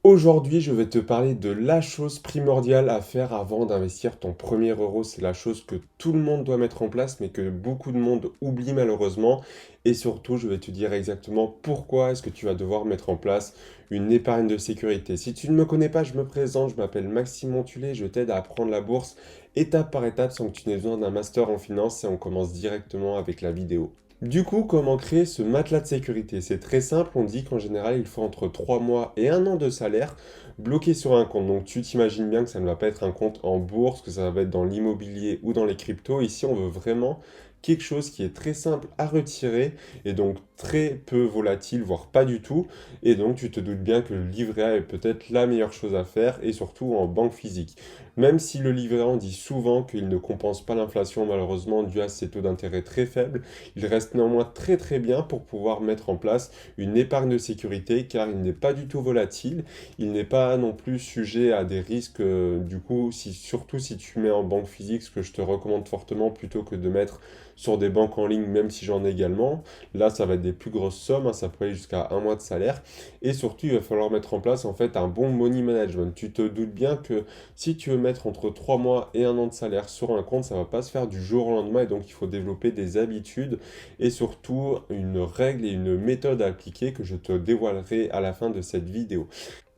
Aujourd'hui, je vais te parler de la chose primordiale à faire avant d'investir ton premier euro. C'est la chose que tout le monde doit mettre en place, mais que beaucoup de monde oublie malheureusement. Et surtout, je vais te dire exactement pourquoi est-ce que tu vas devoir mettre en place une épargne de sécurité. Si tu ne me connais pas, je me présente, je m'appelle Maxime Montulé, je t'aide à apprendre la bourse étape par étape sans que tu n'aies besoin d'un master en finance et on commence directement avec la vidéo. Du coup, comment créer ce matelas de sécurité? C'est très simple, on dit qu'en général, il faut entre 3 mois et 1 an de salaire bloqué sur un compte. Donc tu t'imagines bien que ça ne va pas être un compte en bourse, que ça va être dans l'immobilier ou dans les cryptos. Ici, on veut vraiment quelque chose qui est très simple à retirer et donc très peu volatile, voire pas du tout. Et donc tu te doutes bien que le livret A est peut-être la meilleure chose à faire et surtout en banque physique. Même si le livret A, on dit souvent qu'il ne compense pas l'inflation malheureusement dû à ses taux d'intérêt très faibles, il reste néanmoins très très bien pour pouvoir mettre en place une épargne de sécurité car il n'est pas du tout volatile, il n'est pas non plus sujet à des risques. Du coup, surtout si tu mets en banque physique, ce que je te recommande fortement plutôt que de mettre sur des banques en ligne, même si j'en ai également. Là, ça va être des plus grosses sommes, hein, ça peut aller jusqu'à un mois de salaire. Et surtout, il va falloir mettre en place en fait un bon money management. Tu te doutes bien que si tu veux mettre entre 3 mois et un an de salaire sur un compte, ça va pas se faire du jour au lendemain et donc il faut développer des habitudes et surtout une règle et une méthode à appliquer que je te dévoilerai à la fin de cette vidéo.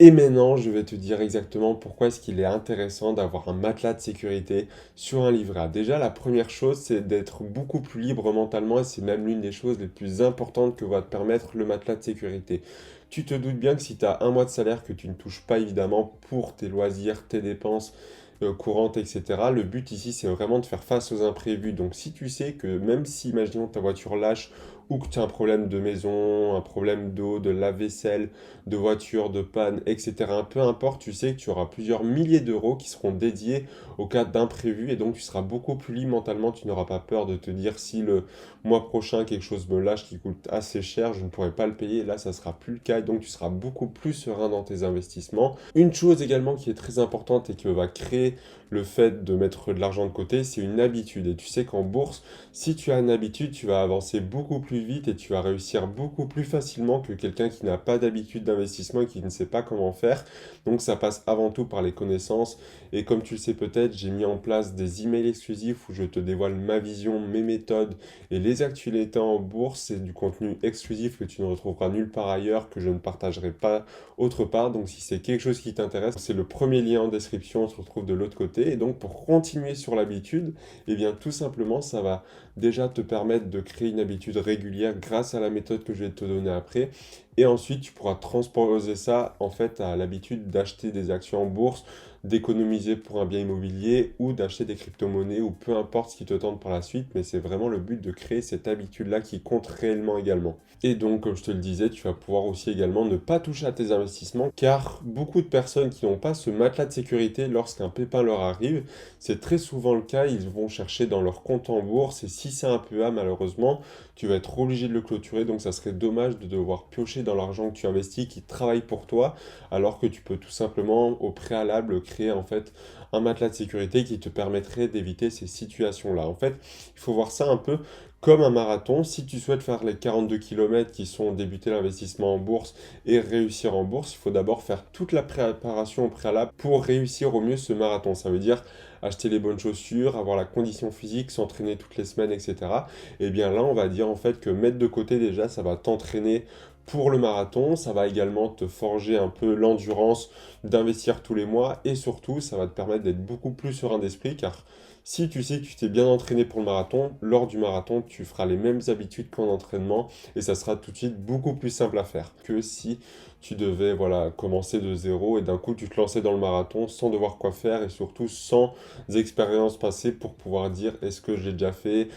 Et maintenant, je vais te dire exactement pourquoi est-ce qu'il est intéressant d'avoir un matelas de sécurité sur un livret A. Déjà, la première chose, c'est d'être beaucoup plus libre mentalement et c'est même l'une des choses les plus importantes que va te permettre le matelas de sécurité. Tu te doutes bien que si tu as un mois de salaire que tu ne touches pas évidemment pour tes loisirs, tes dépenses courantes, etc., le but ici, c'est vraiment de faire face aux imprévus. Donc si tu sais que même si, imaginons, ta voiture lâche ou que tu as un problème de maison, un problème d'eau, de lave-vaisselle, de voiture, de panne, etc. Peu importe, tu sais que tu auras plusieurs milliers d'euros qui seront dédiés au cas d'imprévu et donc tu seras beaucoup plus libre mentalement, tu n'auras pas peur de te dire si le mois prochain quelque chose me lâche qui coûte assez cher, je ne pourrai pas le payer, et là ça sera plus le cas et donc tu seras beaucoup plus serein dans tes investissements. Une chose également qui est très importante et qui va créer le fait de mettre de l'argent de côté, c'est une habitude et tu sais qu'en bourse, si tu as une habitude, tu vas avancer beaucoup plus vite et tu vas réussir beaucoup plus facilement que quelqu'un qui n'a pas d'habitude d'investissement et qui ne sait pas comment faire. Donc ça passe avant tout par les connaissances. Et comme tu le sais peut-être, j'ai mis en place des emails exclusifs où je te dévoile ma vision, mes méthodes et les actualités en bourse. C'est du contenu exclusif que tu ne retrouveras nulle part ailleurs, que je ne partagerai pas autre part. Donc si c'est quelque chose qui t'intéresse, c'est le premier lien en description, on se retrouve de l'autre côté. Et donc pour continuer sur l'habitude, eh bien tout simplement ça va déjà te permettre de créer une habitude régulière grâce à la méthode que je vais te donner après. Et ensuite, tu pourras transposer ça en fait à l'habitude d'acheter des actions en bourse, d'économiser pour un bien immobilier ou d'acheter des crypto-monnaies ou peu importe ce qui te tente par la suite. Mais c'est vraiment le but de créer cette habitude-là qui compte réellement également. Et donc, comme je te le disais, tu vas pouvoir aussi également ne pas toucher à tes investissements car beaucoup de personnes qui n'ont pas ce matelas de sécurité lorsqu'un pépin leur arrive, c'est très souvent le cas, ils vont chercher dans leur compte en bourse et si c'est un PEA malheureusement, tu vas être obligé de le clôturer, donc ça serait dommage de devoir piocher dans l'argent que tu investis qui travaille pour toi, alors que tu peux tout simplement au préalable créer en fait un matelas de sécurité qui te permettrait d'éviter ces situations-là. En fait, il faut voir ça un peu comme un marathon. Si tu souhaites faire les 42 km qui sont débuter l'investissement en bourse et réussir en bourse, il faut d'abord faire toute la préparation au préalable pour réussir au mieux ce marathon. Ça veut dire acheter les bonnes chaussures, avoir la condition physique, s'entraîner toutes les semaines, etc. Et bien là, on va dire en fait que mettre de côté déjà, ça va t'entraîner pour le marathon, ça va également te forger un peu l'endurance d'investir tous les mois et surtout, ça va te permettre d'être beaucoup plus serein d'esprit car si tu sais que tu t'es bien entraîné pour le marathon, lors du marathon, tu feras les mêmes habitudes qu'en entraînement et ça sera tout de suite beaucoup plus simple à faire que si tu devais voilà, commencer de zéro et d'un coup tu te lançais dans le marathon sans devoir quoi faire et surtout sans expériences passées pour pouvoir dire est-ce que j'ai déjà fait,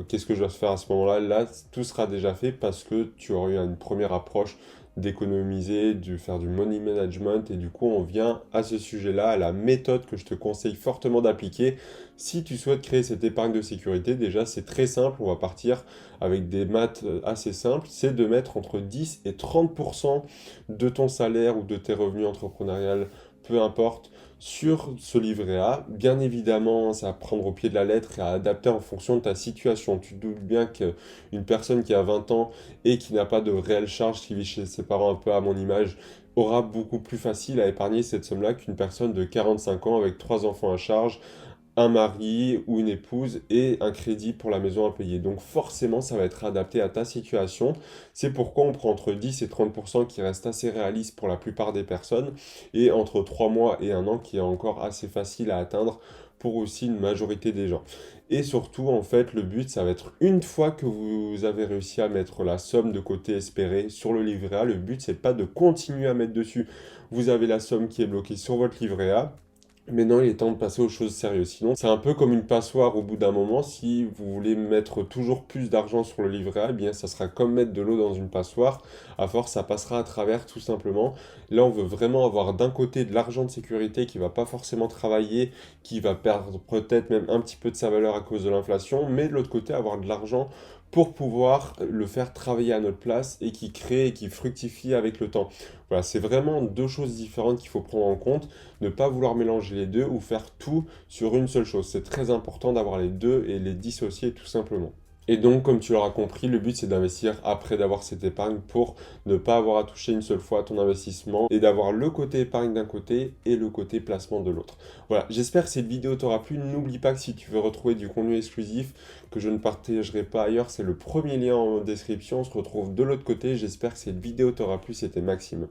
qu'est-ce que je dois faire à ce moment-là. Là, tout sera déjà fait parce que tu auras eu une première approche d'économiser, de faire du money management et du coup on vient à ce sujet-là, à la méthode que je te conseille fortement d'appliquer. Si tu souhaites créer cette épargne de sécurité, déjà c'est très simple, on va partir avec des maths assez simples, c'est de mettre entre 10 et 30% de ton salaire ou de tes revenus entrepreneuriales, peu importe, sur ce livret A. Bien évidemment, ça va prendre au pied de la lettre et à adapter en fonction de ta situation. Tu te doutes bien qu'une personne qui a 20 ans et qui n'a pas de réelle charge, qui vit chez ses parents un peu à mon image, aura beaucoup plus facile à épargner cette somme-là qu'une personne de 45 ans avec 3 enfants à charge, un mari ou une épouse et un crédit pour la maison à payer. Donc forcément, ça va être adapté à ta situation. C'est pourquoi on prend entre 10 et 30% qui reste assez réaliste pour la plupart des personnes et entre 3 mois et un an qui est encore assez facile à atteindre pour aussi une majorité des gens. Et surtout, en fait, le but, ça va être une fois que vous avez réussi à mettre la somme de côté espérée sur le livret A, le but, c'est pas de continuer à mettre dessus. Vous avez la somme qui est bloquée sur votre livret A. Maintenant, il est temps de passer aux choses sérieuses. Sinon, c'est un peu comme une passoire au bout d'un moment. Si vous voulez mettre toujours plus d'argent sur le livret A, eh bien, ça sera comme mettre de l'eau dans une passoire. À force, ça passera à travers tout simplement. Là, on veut vraiment avoir d'un côté de l'argent de sécurité qui va pas forcément travailler, qui va perdre peut-être même un petit peu de sa valeur à cause de l'inflation, mais de l'autre côté, avoir de l'argent pour pouvoir le faire travailler à notre place et qui crée et qui fructifie avec le temps. Voilà, c'est vraiment deux choses différentes qu'il faut prendre en compte, ne pas vouloir mélanger les deux ou faire tout sur une seule chose. C'est très important d'avoir les deux et les dissocier tout simplement. Et donc, comme tu l'auras compris, le but c'est d'investir après d'avoir cette épargne pour ne pas avoir à toucher une seule fois à ton investissement et d'avoir le côté épargne d'un côté et le côté placement de l'autre. Voilà, j'espère que cette vidéo t'aura plu. N'oublie pas que si tu veux retrouver du contenu exclusif que je ne partagerai pas ailleurs, c'est le premier lien en description. On se retrouve de l'autre côté. J'espère que cette vidéo t'aura plu. C'était Maxime.